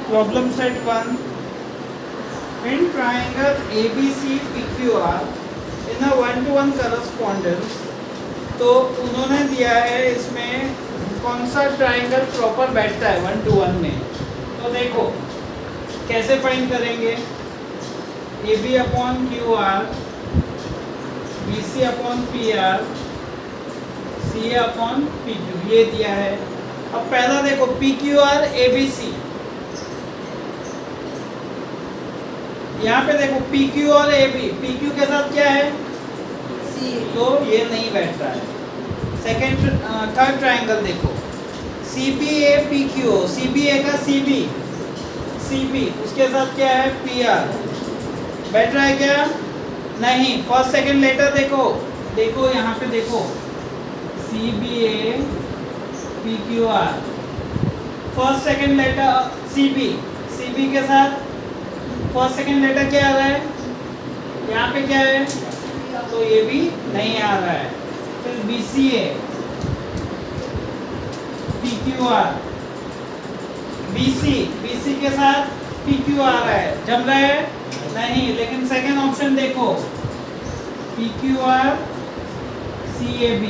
Problem set 1. In triangle ABC PQR in a 1-to-1 correspondence, तो उन्होंने दिया है इसमें कौन सा ट्राइंगल प्रॉपर बैठता है 1-to-1 में। तो देखो कैसे फाइंड करेंगे। AB upon QR, BC upon PR, CA upon PQ ये दिया है। अब पहला देखो PQR ABC, यहाँ पे देखो PQ और AB, PQ के साथ क्या है C, तो ये नहीं बैठता है। सेकेंड थर्ड ट्राइंगल देखो CBA PQ, CBA का CB उसके साथ क्या है PR, बैठ रहा है क्या? नहीं। फर्स्ट सेकेंड लेटर देखो यहाँ पे देखो CBA PQR, first second letter CB के साथ फर्स्ट सेकेंड लेटर क्या आ रहा है? यहाँ पे क्या है? तो ये भी नहीं आ रहा है। फिर BCA PQR, BC के साथ PQ आ रहा है, जम रहा है? नहीं। लेकिन सेकेंड ऑप्शन देखो PQR CAB,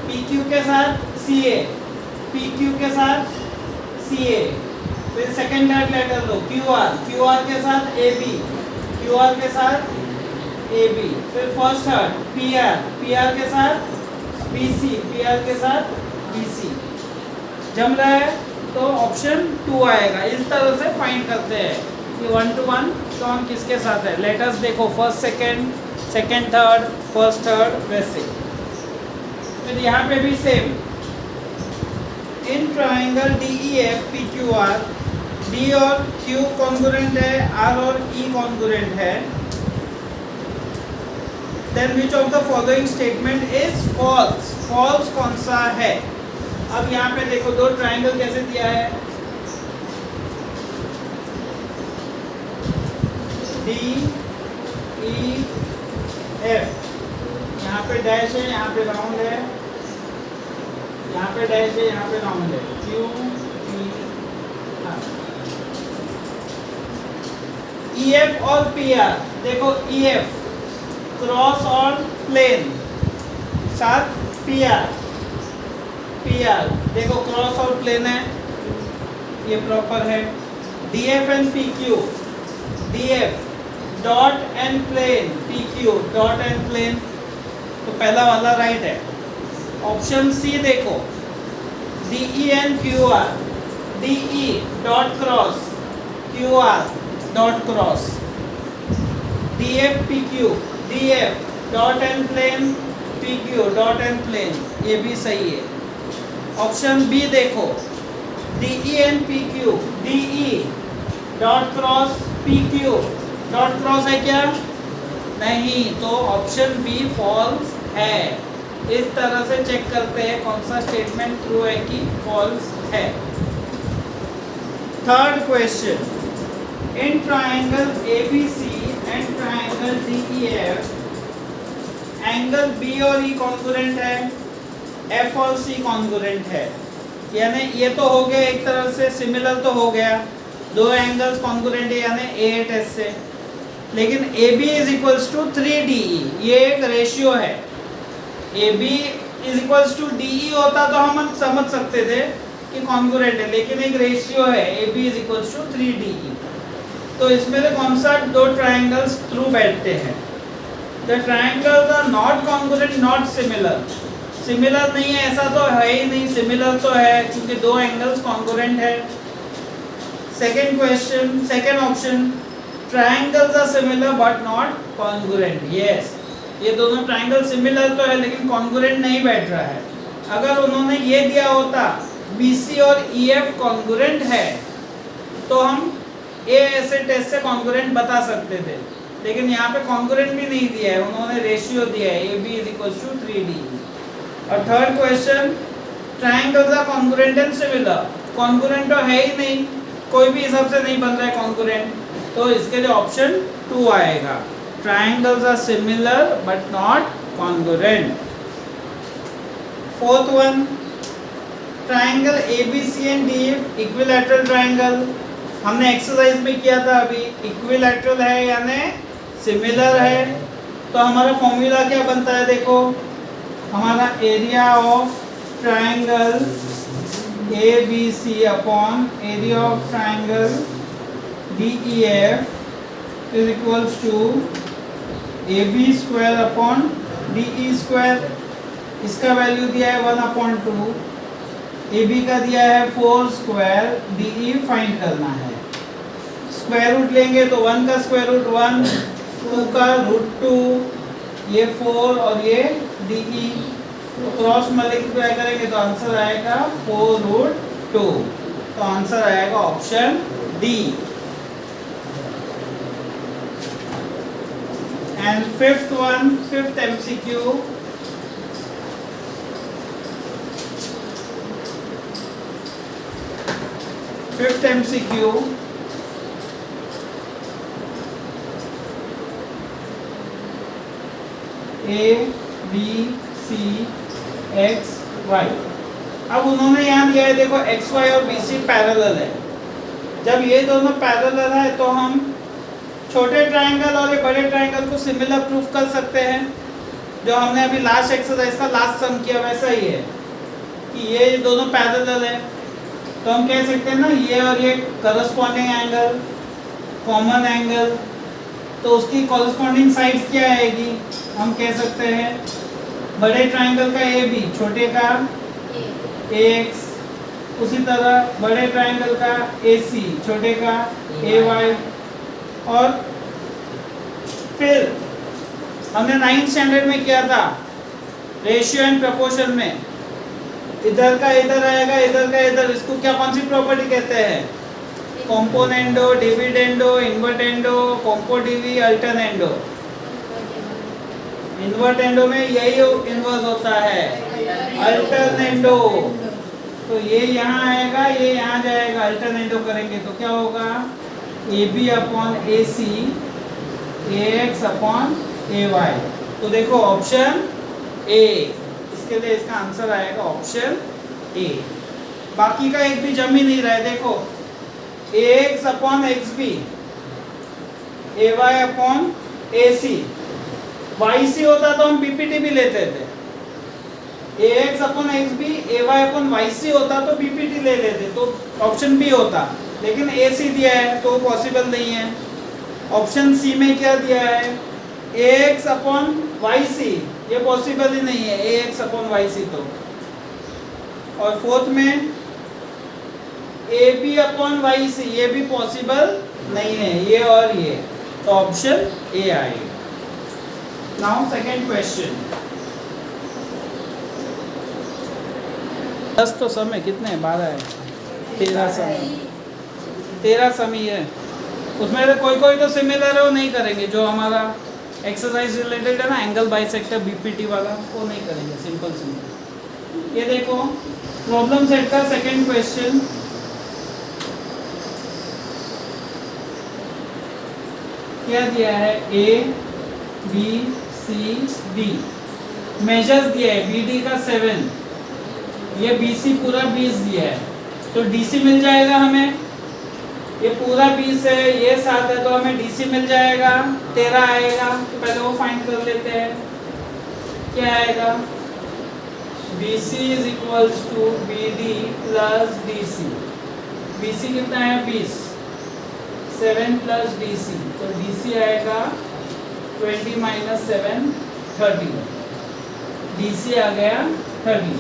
PQ के साथ CA, PQ के साथ CA, फिर सेकेंड लेटर लो QR के साथ AB, QR के साथ AB, फिर फर्स्ट थर्ड PR के साथ BC, PR के साथ BC, जम रहा है? तो ऑप्शन 2 आएगा। इस तरह से फाइंड करते हैं कि 1-to-1 तो हम किसके साथ है। लेटर्स देखो first second third, first third, वैसे। फिर यहाँ पे भी same. In triangle DEF PQR, D और Q कॉन्ग्रुएंट है, R और E कॉन्ग्रुएंट है, then which of the following statement is false. False कौन सा है? अब यहाँ पे देखो दो ट्राइंगल कैसे दिया है, DEF, यहाँ पे डैश है, यहाँ पे राउंड है, यहाँ पे डैश है, यहाँ पे राउंड है, EF और PR देखो EF क्रॉस और प्लेन, साथ PR देखो क्रॉस और प्लेन है, ये प्रॉपर है। DF and PQ, DF dot and plane, PQ dot and plane, तो पहला वाला राइट है। ऑप्शन C देखो DE and QR, DE dot cross, QR dot cross, DF PQ, DF dot and plane, PQ dot and plane, ये भी सही है। Option B देखो DE and PQ, DE dot cross, PQ dot cross है क्या? नहीं, तो ऑप्शन B फॉल्स है। इस तरह से चेक करते हैं कौन सा स्टेटमेंट ट्रू है कि फॉल्स है। Third question, in triangle ABC and triangle DEF, angle B और E कॉन्ग्रुएंट है, F और C कॉन्ग्रुएंट है। यानी ये तो हो गया एक तरह से सिमिलर तो हो गया, दो एंगल्स कॉन्ग्रुएंट है यानी A8S से। लेकिन AB is equals to 3DE, ये एक रेशियो है। AB is equals to DE होता तो हम समझ सकते थे कि कॉन्ग्रुएंट है, लेकिन एक रेशियो है AB is equals to 3DE। तो इसमें से कौन सा दो ट्राइंगल्स ट्रू बैठते हैं? The triangles are not congruent, not similar. Similar नहीं है ऐसा तो है ही नहीं, सिमिलर तो है क्योंकि दो एंगल्स कॉन्ग्रुएंट है। Second question, second option, triangles are similar but not congruent. Yes, ये दोनों ट्राइंगल सिमिलर तो है लेकिन कॉन्ग्रुएंट नहीं बैठ रहा है। अगर उन्होंने ये दिया होता BC और EF कॉन्ग्रुएंट है तो हम ऐसे टेस्ट से कॉन्ग्रुएंट बता सकते थे, लेकिन यहाँ पे कॉन्ग्रुएंट भी नहीं दिया है, उन्होंने रेशियो दिया है AB is equals to 3DE। और third question, triangles are congruent and similar. Congruent तो है ही नहीं, कोई भी हिसाब से नहीं बन रहा है कॉन्ग्रुएंट, तो इसके लिए ऑप्शन 2 आएगा। Triangles are similar but not congruent. Fourth one, triangle ABC and DF equilateral triangle, हमने एक्सरसाइज में किया था अभी, इक्विलैटरल है यानी सिमिलर है, तो हमारा फॉर्मूला क्या बनता है देखो, हमारा area of triangle ABC upon area of triangle DEF is equals to AB square upon DE square, इसका वैल्यू दिया है 1/2, AB का दिया है 4 स्क्वायर, DE फाइंड करना है। स्क्वायर रूट लेंगे तो 1 का स्क्वायर रूट 1, 2 का रूट 2, ये 4 और ये DE, तो क्रॉस मल्टीप्लाई करेंगे तो आंसर आएगा 4√2, तो आंसर आएगा option D. And fifth MCQ, fifth MCQ, ABCXY। अब उन्होंने यहाँ दिया है देखो XY और BC पैरेलल है, जब ये दोनों पैरेलल है तो हम छोटे ट्राइंगल और ये बड़े ट्राइंगल को सिमिलर प्रूफ कर सकते हैं, जो हमने अभी लास्ट एक्सरसाइज का लास्ट सम किया वैसा ही है कि ये दोनों पैरेलल है, तो हम कह सकते हैं ना ये और ये करस्पॉन्डिंग एंगल, कॉमन एंगल, तो उसकी कॉरस्पॉन्डिंग साइड्स क्या आएगी, हम कह सकते हैं बड़े ट्राइंगल का AB, छोटे का AX, उसी तरह बड़े ट्राइंगल का AC, छोटे का AY। और फिर हमने 9th स्टैंडर्ड में किया था रेशियो एंड प्रोपोर्शन में, इधर का इधर आएगा, इधर का इधर, इसको क्या कौन सी प्रॉपर्टी कहते हैं, कॉम्पोनेंडो, डिविडेंडो, इन्वर्टेंडो, कॉम्पोडिवी, अल्टरनेंडो। इन्वर्टेंडो में यही इन्वर्स होता है, अल्टरनेंडो, तो ये यहाँ आएगा, ये यहाँ जाएगा, अल्टरनेंडो करेंगे तो क्या होगा, AB upon AC, AX upon AY। तो देखो ऑप्शन A, इसके लिए इसका आंसर आएगा ऑप्शन A। बाकी का एक भी जम ही नहीं रहा है, देखो AX upon XB, AY upon AC, YC होता तो हम BPT भी लेते थे, AX upon XB, AY upon YC होता तो BPT ले लेते, तो ऑप्शन B होता, लेकिन AC दिया है तो पॉसिबल नहीं है। ऑप्शन C में क्या दिया है, AX अपॉन YC, ये पॉसिबल ही नहीं है, AX अपॉन YC तो। और फोर्थ में AB अपॉन YC, ये भी पॉसिबल नहीं है, ये और ये, तो ऑप्शन A आएगा। नाउ सेकंड क्वेश्चन, 10 तो सम है, कितने 12 है, 13 सम, 13 सम ही है, उसमें से कोई कोई तो सिमिलर है वो नहीं करेंगे, जो हमारा एक्सरसाइज रिलेटेड है ना एंगल बाइसेक्टर BPT वाला, वो नहीं करेंगे, सिंपल। ये देखो प्रॉब्लम सेट का सेकंड क्वेश्चन, क्या दिया है, A B C D, measures दिया है, BD का 7, ये BC पूरा 20 दिया है, तो DC मिल जाएगा हमें, ये पूरा 20 है, ये 7 है, तो हमें DC मिल जाएगा 13 आएगा, तो पहले वो फाइंड कर लेते हैं, क्या आएगा, BC is equals to BD plus DC, BC कितना है 20, 7 प्लस DC, तो DC आएगा 20 माइनस 7 30, DC आ गया 30।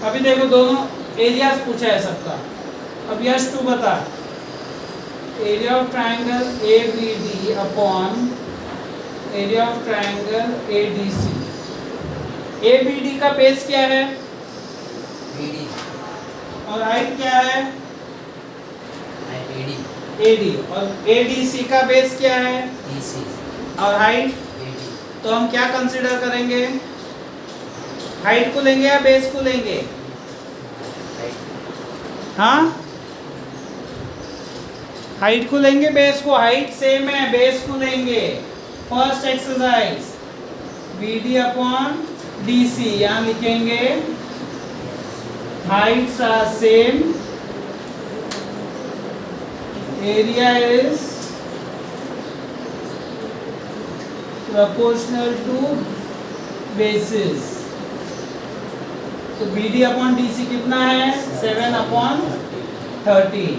अभी देखो दोनों एरियाज पूछा है सबका, अब यश तू बता, area of triangle ABD upon area of triangle ADC, ABD का बेस क्या है, BD, और हाइट क्या है, AD, AD, और ADC का बेस क्या है, DC, और हाइट, AD, तो हम क्या कंसीडर करेंगे, हाइट को लेंगे या बेस को लेंगे, हाँ हाइट को लेंगे, बेस को, हाइट सेम है, बेस को लेंगे। First exercise BD upon DC, यहाँ लिखेंगे heights are same, area is proportional to bases. तो BD अपॉन DC कितना है? 7 upon 13.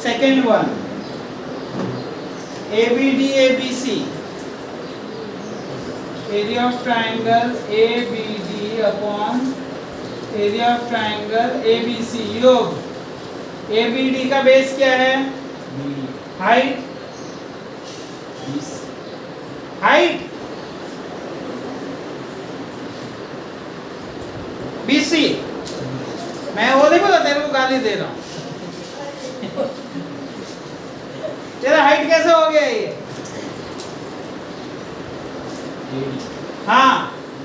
Second one, ABD ABC, area of triangle ABD upon area of triangle ABC योग. ABD का base क्या है? Height. Height BC. मैं वो नहीं बोला, तेरे को गाली दे रहा हूं. तेरा हाइट कैसे हो गया ये? हाँ,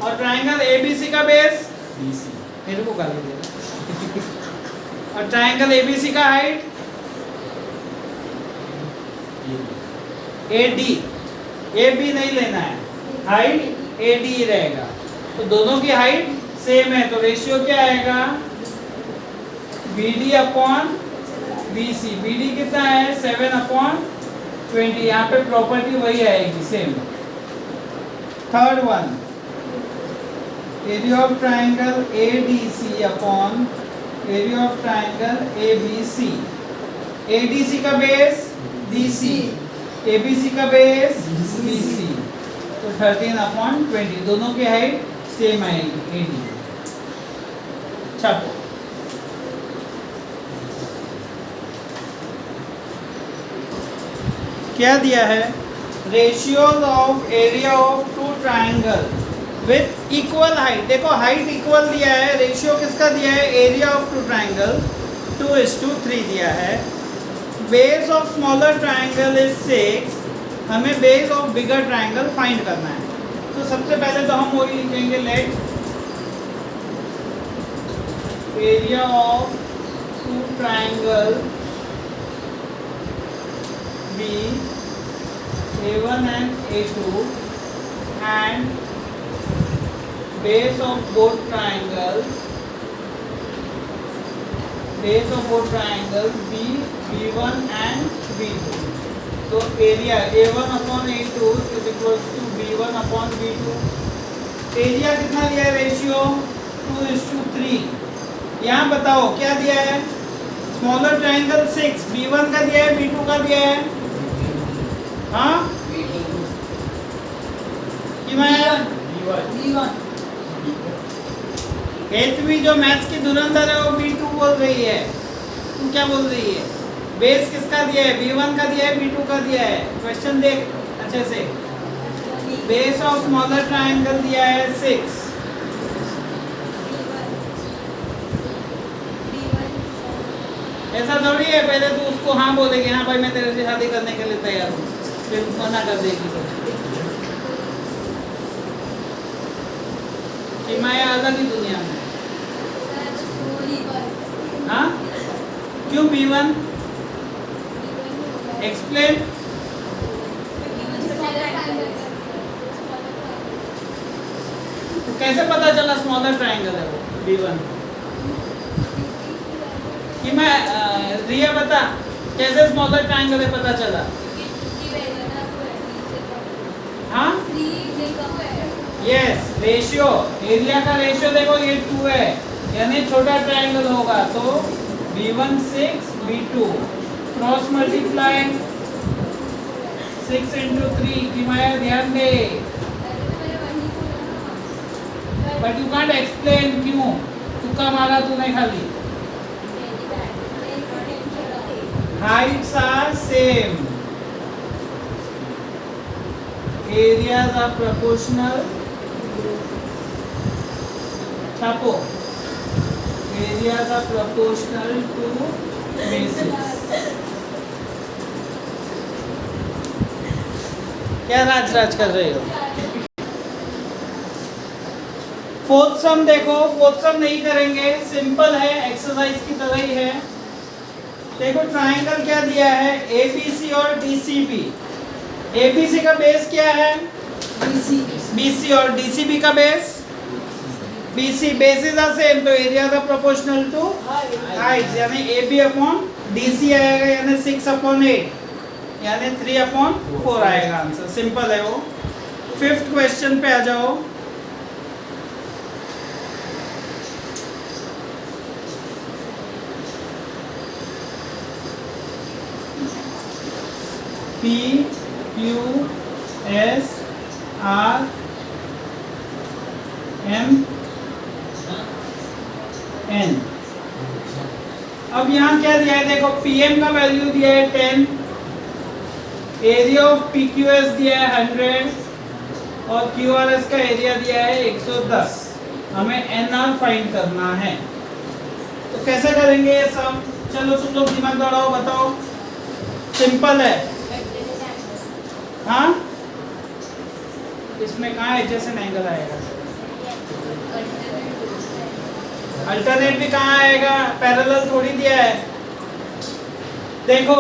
और ट्राइंगल ABC का बेस मेरे को गाली दे रहा. और ट्राइंगल ABC का हाइट AD. AB नहीं लेना है, हाइट AD रहेगा. तो दोनों की हाइट सेम है, तो रेशियो क्या आएगा? BD upon BC. BD कितना है? 7 अपॉन 20. यहाँ पे प्रॉपर्टी वही आएगी, same. Third one, area of triangle ADC upon area of triangle ABC. ADC का बेस DC, ABC का बेस BC. तो 13 अपॉन 20. दोनों की हाइट सेम आएगी, AD. छापो. क्या दिया है? Ratios of area of two triangle with equal height. देखो हाइट इक्वल दिया है, रेशियो किसका दिया है? एरिया ऑफ टू ट्राइंगल 2:3 दिया है. Base of smaller triangle is 6. हमें base of bigger triangle find करना है. तो सबसे पहले तो हम वही लिखेंगे, let area of two triangle be A1 and A2 and base of both triangles B B1 and B2. तो area A1 upon A2 is equal to B1 upon B2. Area कितना दिया है? रेशियो 2:3. यहाँ बताओ क्या दिया है? स्मॉलर ट्राइंगल 6, B1 का दिया है, B2 का दिया है. हाँ, कि मैं जो मैथ्स की धुरंधर है वो B2 बोल रही है. तुम क्या बोल रही है? बेस किसका दिया है? B1 का दिया है, B2 का दिया है. क्वेश्चन देख अच्छे से. बेस ऑफ स्मॉलर ट्राइंगल दिया है 6. ऐसा थोड़ी है पहले तू उसको हाँ बोलेगी, हाँ भाई मैं तेरे से शादी करने के लिए तैयार हूँ, फिर मना कर देगी तो कि मैं अलग ही दुनिया में. हाँ, क्यों B1? एक्सप्लेन. तो कैसे पता चला स्मॉलर ट्राइंगल है वो B1? कि मैं रिया बता कैसे स्मॉलर ट्राइंगल है पता चला? हाँ, यस, रेशियो. एरिया का रेशियो देखो ये 2 है, यानी छोटा ट्राइंगल होगा. तो B1 6, B2 cross multiply 6 into 3. कि माया ध्यान दे, बट यू कांट एक्सप्लेन. क्यों? तुक्का मारा तूने खाली. Heights are same, areas are proportional. छापो. Areas are proportional to bases. क्या राज कर रहे हो? फोर्थ सम देखो. फोर्थ सम नहीं करेंगे, सिंपल है, एक्सरसाइज की तरह ही है. देखो ट्राइंगल क्या दिया है? ABC और DCB. ABC का बेस क्या है? BC. और DCB का base BC bases are same तो areas are proportional to heights यानी AB upon DC आएगा यानी 6/8 यानी 3/4 आएगा आंसर। सिंपल है वो। 5th क्वेश्चन पे आ जाओ। P Q S R M N। अब यहाँ क्या दिया है देखो, PM का वैल्यू दिया है 10, एरिया ऑफ PQS दिया है 100 और QRS का एरिया दिया है 110। हमें NR फाइंड करना है। तो कैसे करेंगे ये सब? चलो तुम लोग दिमाग दौड़ाओ, बताओ। सिंपल है। हाँ, इसमें कहाँ एडजेसेंट एंगल आएगा? अल्टरनेट भी कहाँ आएगा? पैरेलल थोड़ी दिया है। देखो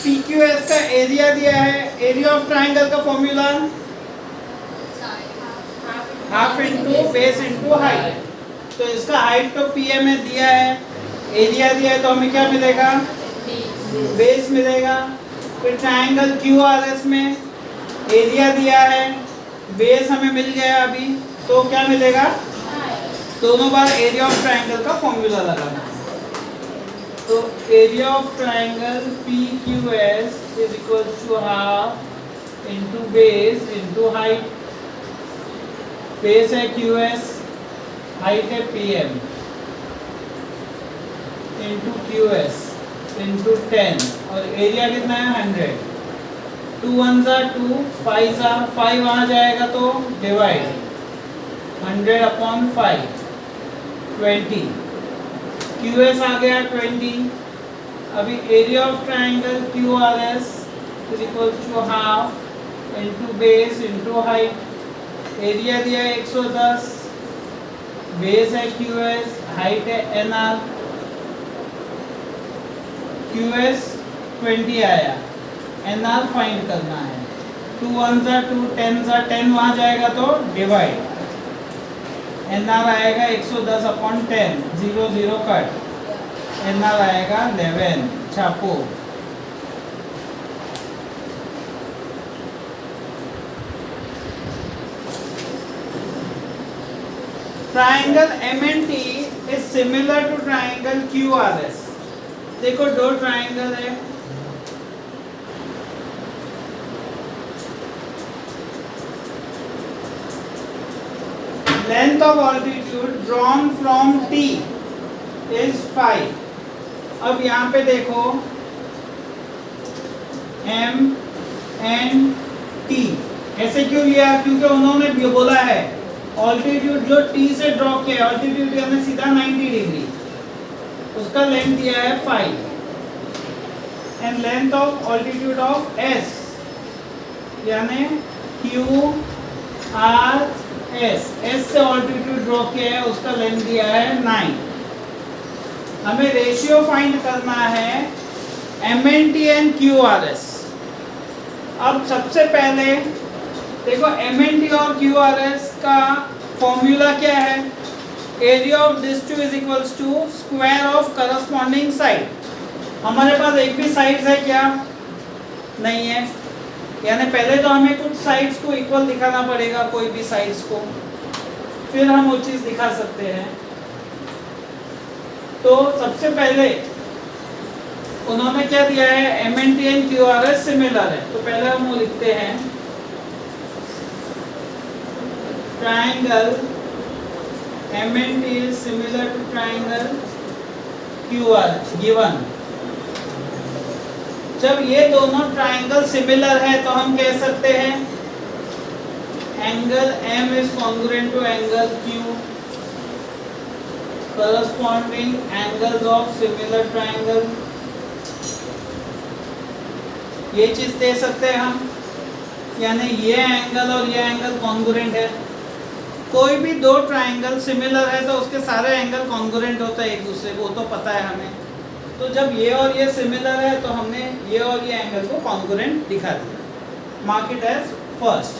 PQS का एरिया दिया है, एरिया ऑफ ट्राइंगल का formula half into base into height. तो इसका हाइट तो PM में दिया है, एरिया दिया है, तो हमें क्या मिलेगा? बेस मिलेगा। फिर ट्राइंगल QRS में एरिया दिया है, बेस हमें मिल गया अभी, तो क्या मिलेगा? दोनों बार एरिया ऑफ ट्राइंगल का फॉर्मूला लगाना। तो area of triangle PQS is equal to half into base into height. Base है QS, हाइट है PM इंटू QS इंटू 10 और एरिया कितना है? 100। 2 1 जा 2, 5 जा 5 वहाँ जाएगा तो डिवाइड 100/5 20। QS आ गया 20। अभी area of triangle QRS is equal to half into base into height. Area दिया है 110, बेस है QS, हाइट है NR। QS 20 आया, NR फाइंड करना है। 2 1 जा 2, 10 जा 10 वहाँ जाएगा तो डिवाइड। NR आएगा 110/10, 0 0 कट। NR आएगा 11। छापो। Triangle MNT is similar to triangle QRS। देखो दो ट्राइंगल है, length of altitude drawn from T is 5। अब यहाँ पे देखो M N T ऐसे क्यों लिया? क्योंकि उन्होंने भी बोला है ऑल्टीट्यूड जो T से ड्रॉ किया, ऑल्टीट्यूड यानी सीधा 90 डिग्री, उसका लेंथ दिया है 5 and length of altitude of S यानी Q R S से ऑल्टीट्यूड ड्रॉ किया है, उसका लेंथ दिया है 9। हमें रेशियो फाइंड करना है MNT एंड QRS। अब सबसे पहले देखो MNT और QRS का फॉर्मूला क्या है? Area of this two is equals to square of corresponding side. हमारे पास एक भी साइड्स है क्या? नहीं है, यानी पहले तो हमें कुछ साइड्स को इक्वल दिखाना पड़ेगा, कोई भी साइड्स को, फिर हम वो चीज़ दिखा सकते हैं। तो सबसे पहले उन्होंने क्या दिया है? MNT एंड QRS सिमिलर है, तो पहले हम वो लिखते हैं triangle MNT is similar to triangle QRS given। जब ये दोनों ट्राइंगल सिमिलर है तो हम कह सकते हैं angle M is congruent to angle Q, corresponding angles of similar triangle। ये चीज दे सकते हैं हम, यानी ये एंगल और ये एंगल कॉन्ग्रुएंट है। कोई भी दो ट्राइंगल सिमिलर है तो उसके सारे एंगल कॉन्ग्रुएंट होता है एक दूसरे को, वो तो पता है हमें। तो जब ये और ये सिमिलर है तो हमने ये और ये एंगल को कॉन्ग्रुएंट दिखा दिया। Mark it as first.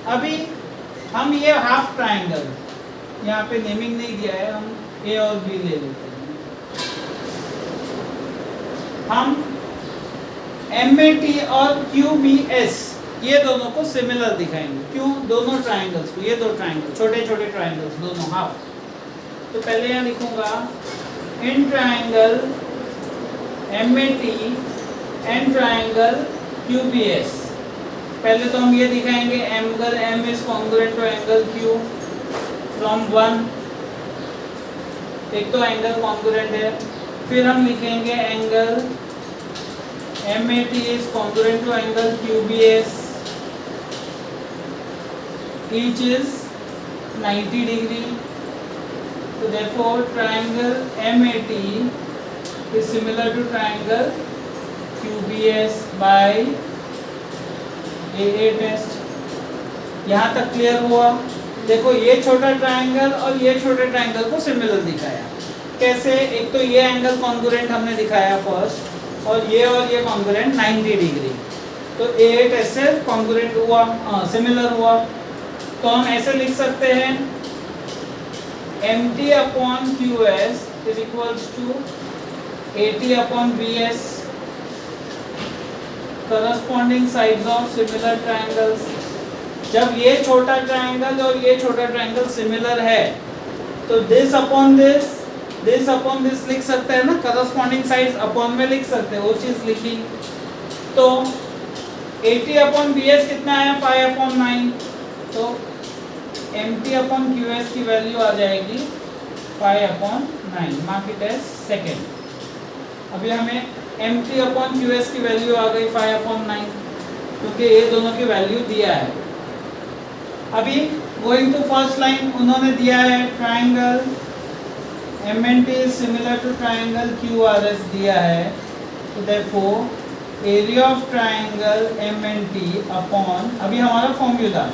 अभी हम ये हाफ ट्राइंगल, यहाँ पे नेमिंग नहीं दिया है, हम ए और बी ले लेते हैं। हम MAT और QBS ये दोनों को सिमिलर दिखाएंगे। क्यों? दोनों ट्राइंगल्स को, ये दो ट्राइंगल छोटे छोटे ट्राइंगल्स दोनों हाफ। तो पहले यहाँ लिखूंगा in triangle MAT and triangle QBS। पहले तो हम ये दिखाएंगे angle M is congruent to angle Q from 1, एक तो एंगल कॉन्ग्रुएंट है। फिर हम लिखेंगे angle MAT is congruent to angle QBS, each is 90 degree. So therefore triangle MAT is similar to triangle QBS by AA test. यहाँ तक clear हुआ? देखो ये छोटा ट्राइंगल और ये छोटे ट्राइंगल को सिमिलर दिखाया। कैसे? एक तो ये एंगल कॉन्ग्रुएंट हमने दिखाया फर्स्ट, और ये कॉन्ग्रुएंट 90 डिग्री। तो AA टेस्ट से कॉन्ग्रुएंट हुआ, सिमिलर हुआ। तो हम ऐसे लिख सकते हैं MT upon QS is equals to AT upon BS, corresponding sides of similar triangles. जब ये छोटा ट्राइंगल और ये छोटा ट्राइंगल सिमिलर है तो दिस अपॉन दिस लिख सकते हैं ना, करस्पॉन्डिंग साइड्स अपॉन में लिख सकते हैं, वो चीज लिखी। तो AT अपॉन BS कितना है? 5 अपॉन 9। तो MT अपॉन QS की वैल्यू आ जाएगी 5 upon 9। Mark it as second. अभी हमें MT अपॉन QS की वैल्यू आ गई 5 अपॉन 9, क्योंकि ये दोनों की वैल्यू दिया है। अभी गोइंग टू फर्स्ट लाइन, उन्होंने दिया है triangle MNT is similar to triangle QRS दिया है। तो therefore area of triangle MNT upon, अभी हमारा formula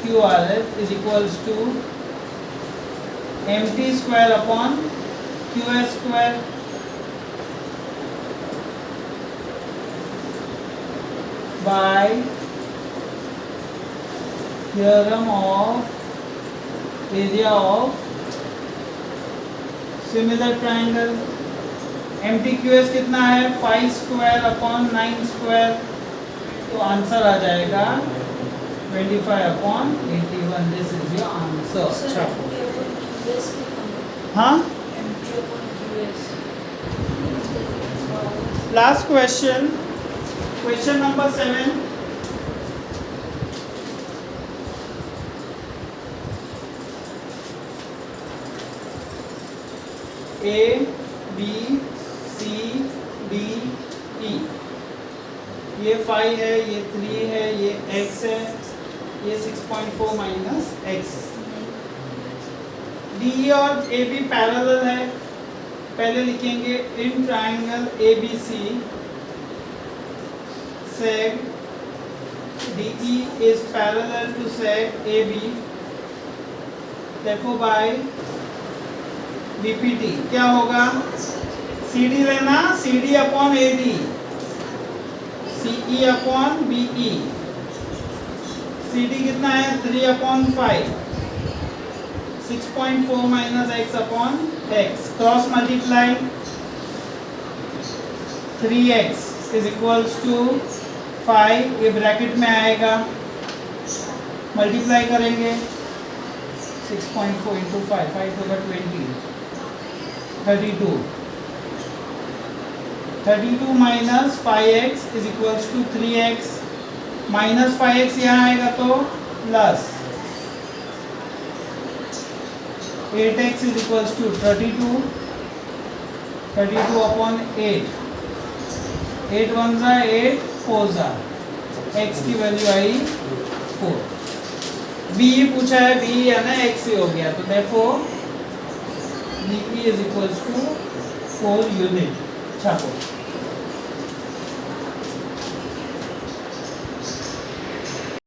QRS is equals to MT square upon QS square by theorem of area of similar triangle। MTQS कितना है? 5 square upon 9 square. तो answer आ जाएगा 25 upon 81. This is your answer. Sir, हाँ? MT upon QS. Last question. Question number 7. A, B, C, D, E. ये 5 है, ये 3 है, ये x है, ये 6.4 माइनस x। DE और AB पैरेलल है। पहले लिखेंगे in triangle ABC seg DE is parallel to seg AB, therefore by BPT क्या होगा? CD लेना, CD upon AD, CE upon BE। CD कितना है? 3 upon 5, 6.4 minus x upon x। Cross multiply 3x is equals to 5, ये bracket में आएगा, multiply करेंगे 6.4 into 5, 5 होगा 20, 32 minus 5x is equals to 3x, minus 5x यहाँ आएगा तो plus 8x is equals to 32 upon 8, 8 1 जा 8, 4 जा, x की वैल्यू आई 4। b पूछा है, b यानी x ही हो गया, तो therefore dp is equals to 4 unit. छापो।